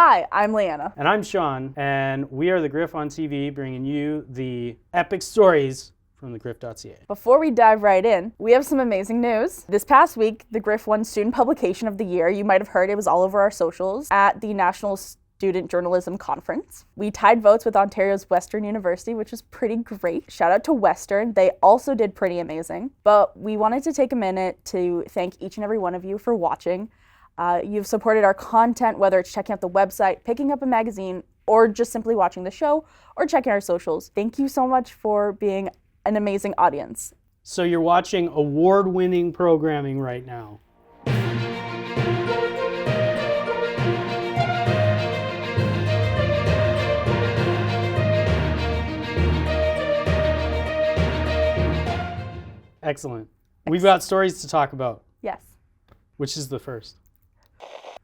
Hi, I'm Leanna. And I'm Sean, and we are the Griff on TV, bringing you the epic stories from the Griff.ca. Before we dive right in, we have some amazing news. This past week, the Griff won Student Publication of the Year. You might have heard it was all over our socials at the National Student Journalism Conference. We tied votes with Ontario's Western University, which was pretty great. Shout out to Western. They also did pretty amazing. But we wanted to take a minute to thank each and every one of you for watching. You've supported our content, whether it's checking out the website, picking up a magazine, or just simply watching the show, or checking our socials. Thank you so much for being an amazing audience. So you're watching award-winning programming right now. Excellent. We've got stories to talk about. Yes. Which is the first?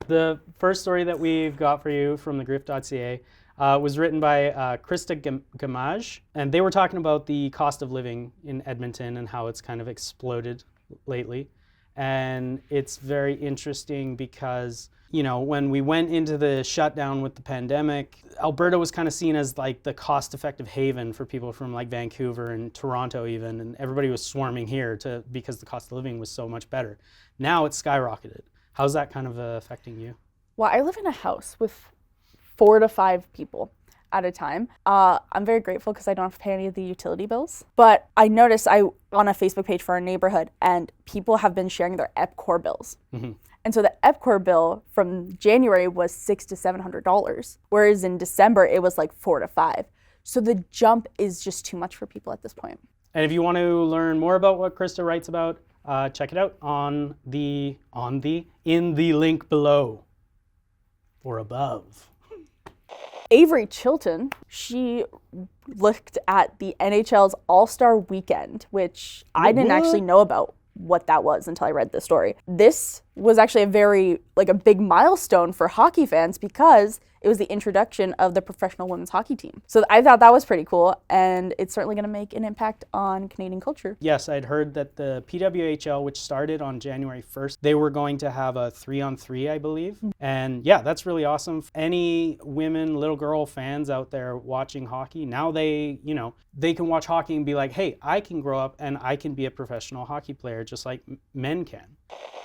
The first story that we've got for you from the Griff.ca was written by Krista Gamage, and they were talking about the cost of living in Edmonton and how it's kind of exploded lately. And it's very interesting because, you know, when we went into the shutdown with the pandemic, Alberta was kind of seen as like the cost-effective haven for people from like Vancouver and Toronto even, and everybody was swarming here because the cost of living was so much better. Now it's skyrocketed. How's that kind of affecting you? Well, I live in a house with 4 to 5 people at a time. I'm very grateful because I don't have to pay any of the utility bills. But I noticed on a Facebook page for our neighborhood, and people have been sharing their EPCOR bills. Mm-hmm. And so the EPCOR bill from January was $600 to $700, whereas in December it was like $4 to $5. So the jump is just too much for people at this point. And if you want to learn more about what Krista writes about, check it out in the link below or above. Avery Chilton, she looked at the NHL's All-Star Weekend, which I didn't actually know about what that was until I read this story. This was actually a big milestone for hockey fans because it was the introduction of the professional women's hockey team. So I thought that was pretty cool, and it's certainly going to make an impact on Canadian culture. Yes, I'd heard that the PWHL, which started on January 1st, they were going to have a 3-on-3, I believe. Mm-hmm. And yeah, that's really awesome. Any women, little girl fans out there watching hockey, now they can watch hockey and be like, hey, I can grow up and I can be a professional hockey player just like men can.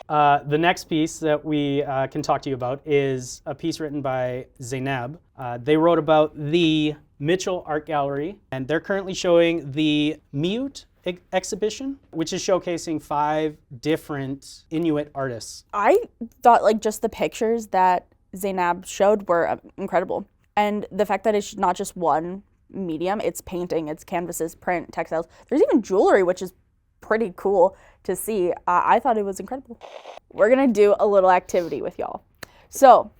The next piece that we can talk to you about is a piece written by Zainab. They wrote about the Mitchell Art Gallery, and they're currently showing the Miut exhibition, which is showcasing 5 different Inuit artists. I thought just the pictures that Zainab showed were incredible. And the fact that it's not just one medium, it's painting, it's canvases, print, textiles. There's even jewelry, which is pretty cool to see. I thought it was incredible. We're gonna do a little activity with y'all. So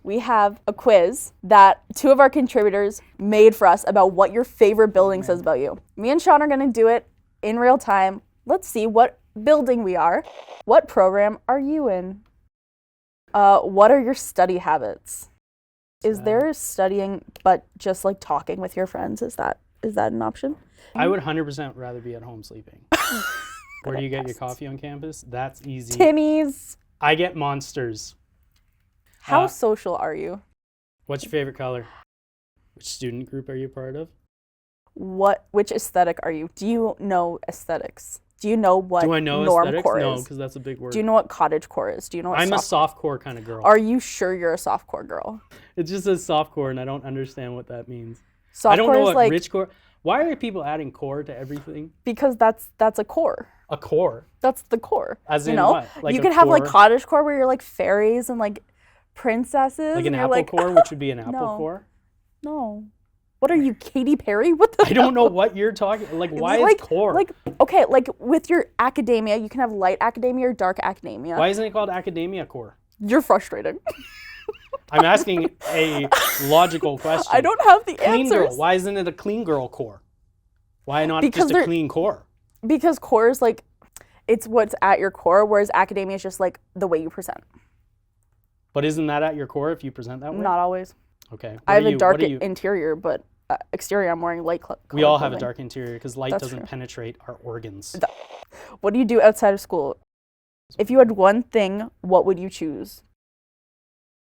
we have a quiz that 2 of our contributors made for us about what your favorite building says about you. Me and Sean are gonna do it in real time. Let's see what building we are. What program are you in? What are your study habits? Is there studying but just like talking with your friends? Is that an option? I would 100% rather be at home sleeping. Where do you get your coffee on campus? That's easy. Timmy's. I get Monsters. How social are you? What's your favorite color? Which student group are you part of? Which aesthetic are you? Do you know aesthetics? Do you know what Do I know normcore aesthetics? is? No, because that's a big word. Do you know what cottagecore is? Do you know what I'm a softcore kind of girl. Are you sure you're a softcore girl? It just says softcore, and I don't understand what that means. Softcore I don't know is what richcore. Why are people adding core to everything? Because that's a core. A core? That's the core. As in what? Like you could have like cottagecore where you're like fairies and like princesses. Like an apple core, which would be an apple core? No. What are you, Katy Perry? What the I don't know what you're talking. Like, why is core? Okay, with your academia, you can have light academia or dark academia. Why isn't it called academia core? You're frustrating. I'm asking a logical question. I don't have the clean answers. Girl. Why isn't it a clean girl core? Why not just a clean core? Because core is it's what's at your core, whereas academia is just like the way you present. But isn't that at your core if you present that way? Not always. Okay. I have a dark interior, but exterior I'm wearing light color. We all have a dark interior because light doesn't penetrate our organs. What do you do outside of school? If you had one thing, what would you choose?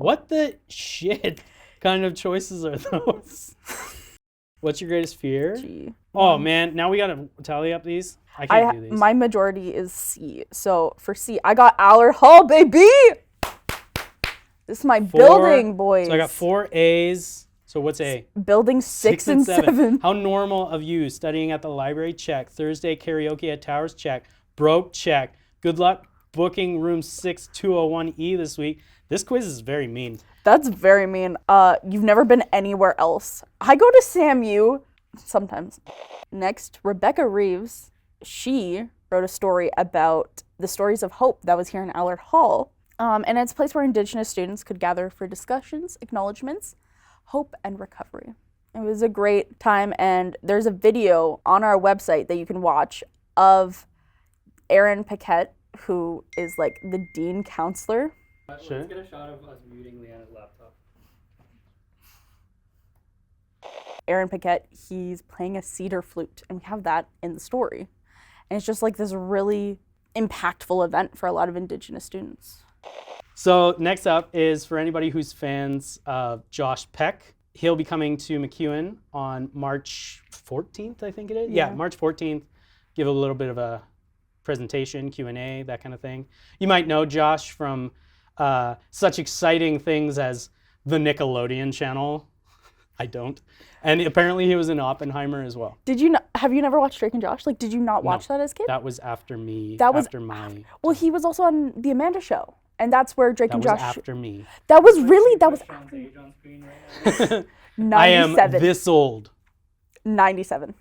What the shit kind of choices are those? What's your greatest fear? G. Oh man, now we gotta tally up these. I can't do these. My majority is C. So for C, I got Allard Hall, baby. This is my building, boys. So I got 4 A's. So what's A? Building 6 and 7. How normal of you, studying at the library, check. Thursday karaoke at Towers, check. Broke, check. Good luck booking room 6201E this week. This quiz is very mean. That's very mean. You've never been anywhere else. I go to SAMU sometimes. Next, Rebecca Reeves. She wrote a story about the stories of hope that was here in Allard Hall. And it's a place where Indigenous students could gather for discussions, acknowledgements, hope, and recovery. It was a great time, and there's a video on our website that you can watch of Erin Paquette, who is like the dean counselor. Sure. Let's get a shot of us muting Leanna's laptop. Erin Paquette, he's playing a cedar flute, and we have that in the story. And it's just like this really impactful event for a lot of Indigenous students. So next up is for anybody who's fans of Josh Peck. He'll be coming to MacEwan on March 14th, I think it is. Yeah, March 14th. Give a little bit of a presentation, Q&A, that kind of thing. You might know Josh from such exciting things as the Nickelodeon channel. I don't. And apparently he was in Oppenheimer as well. Did you not, have you never watched Drake and Josh? Like, did you not watch that as a kid? That was after me. That was after my. Well, he was also on the Amanda Show, and that's where Drake That and was Josh. after me. That was really that was Sean's age on screen right now. 97. I am this old. 97.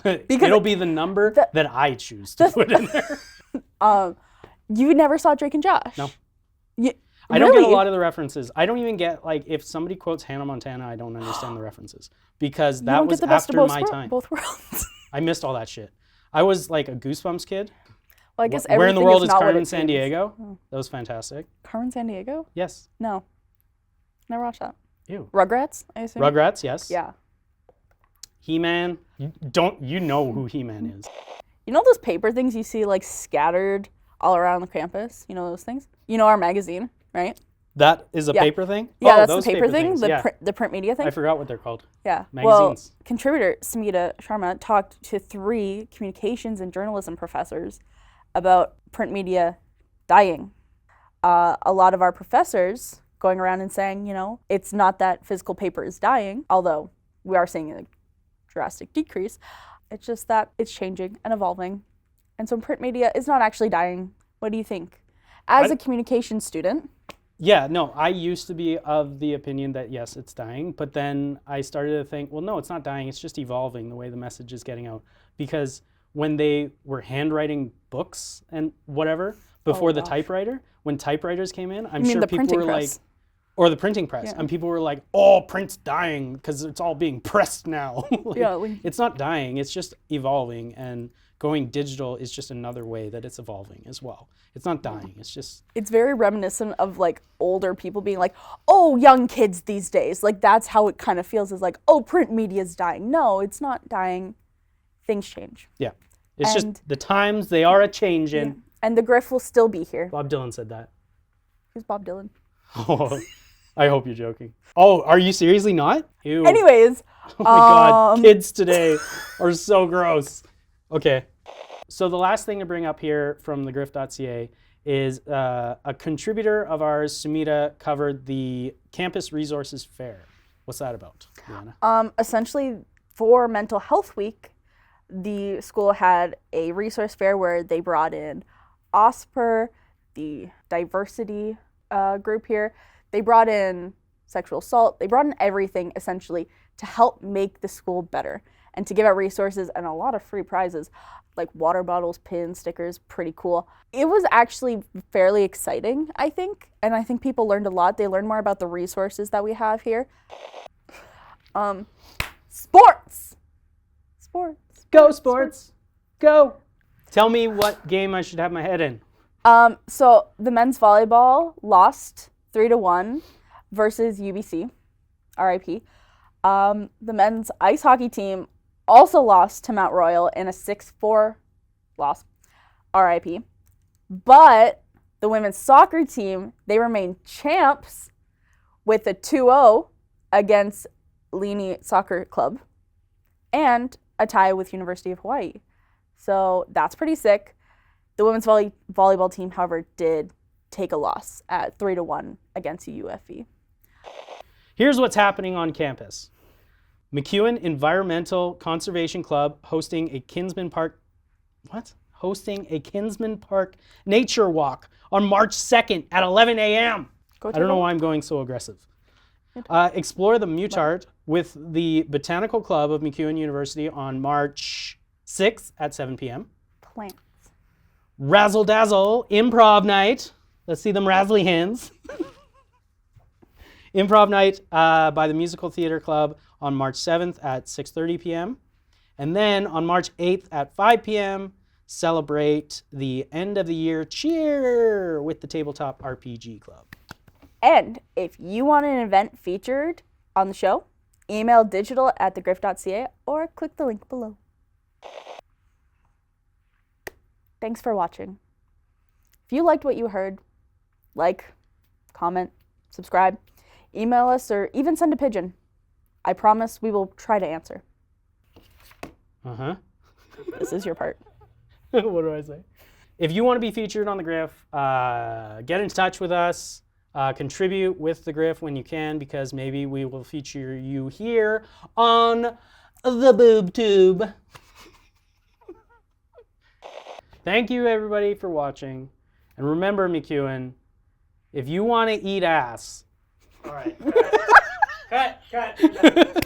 It'll be the number that I choose to put in there. You never saw Drake and Josh? No. I I don't get a lot of the references. I don't even get, like, if somebody quotes Hannah Montana, I don't understand the references because You that don't was get the best after of my time. both worlds. I missed all that shit. I was like a Goosebumps kid. Well, I guess Where in the everything world is not what Carmen it San seems. Diego? That was fantastic. Carmen San Diego? Yes. No. Never watched that. Ew. Rugrats, I assume? Rugrats, yes. Yeah. He-Man. You know who He-Man is. You know those paper things you see like scattered all around the campus? You know those things? You know our magazine, right? That is a Yeah. paper thing? Yeah, Oh, that's the those paper thing, things, the, yeah. the print media thing. I forgot what they're called. Yeah. Magazines. Well, contributor Smita Sharma talked to 3 communications and journalism professors about print media dying. A lot of our professors going around and saying, you know, it's not that physical paper is dying, although we are seeing a drastic decrease. It's just that it's changing and evolving. And so print media is not actually dying. What do you think? As a communications student. Yeah, no, I used to be of the opinion that yes, it's dying, but then I started to think, well, no, it's not dying, it's just evolving the way the message is getting out. Because when they were handwriting books and whatever, before the typewriter, when typewriters came in, I'm sure people were like, or the printing press, and people were like, oh, print's dying because it's all being pressed now. It's not dying, it's just evolving, and going digital is just another way that it's evolving as well. It's not dying, it's just... It's very reminiscent of like older people being like, oh, young kids these days. Like that's how it kind of feels, is like, oh, print media's dying. No, it's not dying. Things change. Yeah, it's just the times, they are a-changing. Yeah. And the Griff will still be here. Bob Dylan said that. Who's Bob Dylan? Oh, I hope you're joking. Oh, are you seriously not? Ew. Anyways. Oh my God, kids today are so gross. Okay. So the last thing to bring up here from thegriff.ca is a contributor of ours, Sumita, covered the Campus Resources Fair. What's that about, Leanna? Essentially, for Mental Health Week, the school had a resource fair where they brought in OSPR, the diversity group here. They brought in sexual assault. They brought in everything, essentially, to help make the school better and to give out resources and a lot of free prizes, like water bottles, pins, stickers, pretty cool. It was actually fairly exciting, I think, and I think people learned a lot. They learned more about the resources that we have here. Sports! Go, sports! Go! Tell me what game I should have my head in. So the men's volleyball lost 3-1 versus UBC, RIP. The men's ice hockey team also lost to Mount Royal in a 6-4 loss, RIP. But The women's soccer team, they remain champs with a 2-0 against Lini Soccer Club and a tie with University of Hawaii. So that's pretty sick. The women's volleyball team, however, did take a loss at 3-1 against UFV. Here's what's happening on campus. MacEwan Environmental Conservation Club hosting a Kinsman Park nature walk on March 2nd at 11 a.m. I don't know why I'm going so aggressive. Explore the Mutart with the Botanical Club of MacEwan University on March 6th at 7 p.m. Plants. Razzle Dazzle Improv Night. Let's see them razzly hands. Improv Night by the Musical Theater Club on March 7th at 6:30 p.m. And then on March 8th at 5 p.m., celebrate the end of the year cheer with the Tabletop RPG Club. And if you want an event featured on the show, email digital@thegriff.ca or click the link below. Thanks for watching. If you liked what you heard, like, comment, subscribe, email us, or even send a pigeon. I promise we will try to answer. Uh-huh. This is your part. What do I say? If you want to be featured on the Griff, get in touch with us. Contribute with the Griff when you can, because maybe we will feature you here on the boob tube. Thank you, everybody, for watching. And remember, MacEwan, if you want to eat ass... All right. Cut.